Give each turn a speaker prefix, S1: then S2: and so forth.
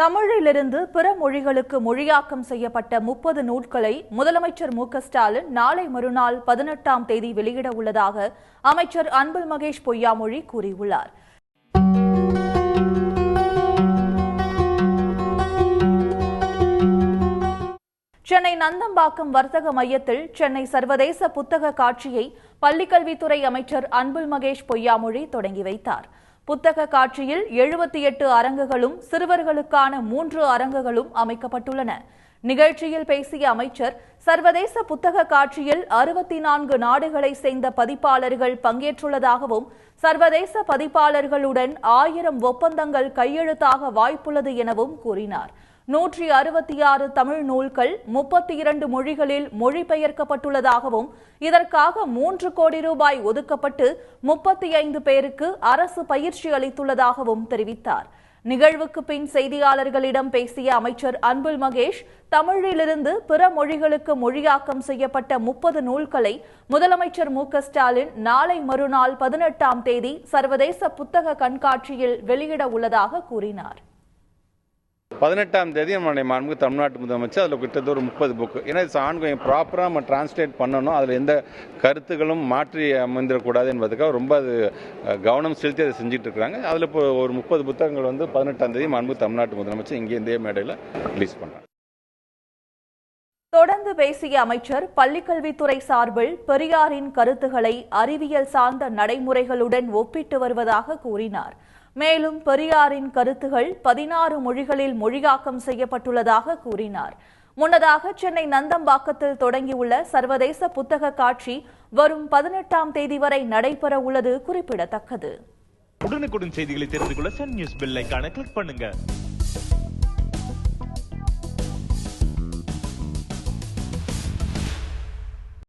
S1: தமிழிலிருந்து பிற மொழிகளுக்கு மொழியாக்கம் செய்யப்பட்ட 30 நூல்களை முதலமைச்சர் மு.க.ஸ்டாலின் நாளை மறுநாள் 18ஆம் தேதி வெளியிட உள்ளதாக அமைச்சர் அன்பில் மகேஷ் பொய்யாமொழி கூறியுள்ளார். சென்னை நந்தம்பாக்கம் வர்த்தக மையத்தில் சென்னை சர்வதேச புத்தக காட்சியை பள்ளிக்கல்வித்துறை அமைச்சர் அன்பில் மகேஷ் பொய்யாமொழி தொடங்கி வைத்தார். புத்தக காட்சியில் 78 அரங்குகளும் சிறுவர்களுக்கான 3 அரங்குகளும் அமைக்கப்பட்டுள்ளன. நிகழ்ச்சியில் பேசிய அமைச்சர், சர்வதேச புத்தக காட்சியில் 64 நாடுகளை சேர்ந்த பதிப்பாளர்கள் பங்கேற்றுள்ளதாகவும் சர்வதேச பதிப்பாளர்களுடன் 1000 ஒப்பந்தங்கள் கையெழுத்தாக வாய்ப்புள்ளது எனவும் கூறினார். 166 தமிழ் நூல்கள் 32 மொழிகளில் மொழிபெயர்க்கப்பட்டுள்ளதாகவும் இதற்காக 3 கோடி ரூபாய் ஒதுக்கப்பட்டு 35 பேருக்கு அரசு பயிற்சி அளித்துள்ளதாகவும் தெரிவித்தார். நிகழ்வுக்கு பின் செய்தியாளர்களிடம் பேசிய அமைச்சர் அன்பில் மகேஷ், தமிழிலிருந்து பிற மொழிகளுக்கு மொழியாக்கம் செய்யப்பட்ட 30 நூல்களை முதலமைச்சர் மு.க.ஸ்டாலின் நாளை மறுநாள் 18ஆம் தேதி சர்வதேச புத்தக கண்காட்சியில் வெளியிட உள்ளதாக கூறினார்.
S2: 18ஆம் தேதி நம்மளுடைய மாண்புமிகு தமிழ்நாட்டு முதலமைச்சர் அதில் கிட்டத்தட்ட ஒரு 30 புக்கு. ஏன்னா ஆன்கோயிங் ப்ராப்பராக நம்ம டிரான்ஸ்லேட் பண்ணணும், அதில் எந்த கருத்துகளும் மாற்றி அமைந்துடக்கூடாது என்பதுக்காக ரொம்ப அது கவனம் செலுத்தி அதை செஞ்சுட்டு இருக்கிறாங்க. அதில் இப்போ ஒரு 30 புத்தகங்கள் 18ஆம் தேதி மாண்புமிகு தமிழ்நாட்டு முதலமைச்சர் இங்கே இந்திய மேடையில் ரிலீஸ் பண்ணுறாங்க.
S1: தொடர்ந்து பேசிய அமைச்சர், பள்ளிக்கல்வித்துறை சார்பில் பெரியாரின் கருத்துக்களை அறிவியல் சார்ந்த நடைமுறைகளுடன் ஒப்பிட்டு வருவதாக கூறினார். மேலும் பெரியாரின் கருத்துகள் 16 மொழிகளில் மொழியாக்கம் செய்யப்பட்டுள்ளதாக கூறினார். முன்னதாக சென்னை நந்தம்பாக்கத்தில் தொடங்கியுள்ள சர்வதேச புத்தக காட்சி வரும் 18ஆம் தேதி வரை நடைபெற உள்ளது குறிப்பிடத்தக்கது.
S3: உடனுக்குடன் செய்திகளை தெரிந்து கொள்ள சன் நியூஸ் பெல் ஐகானை கிளிக் பண்ணுங்க.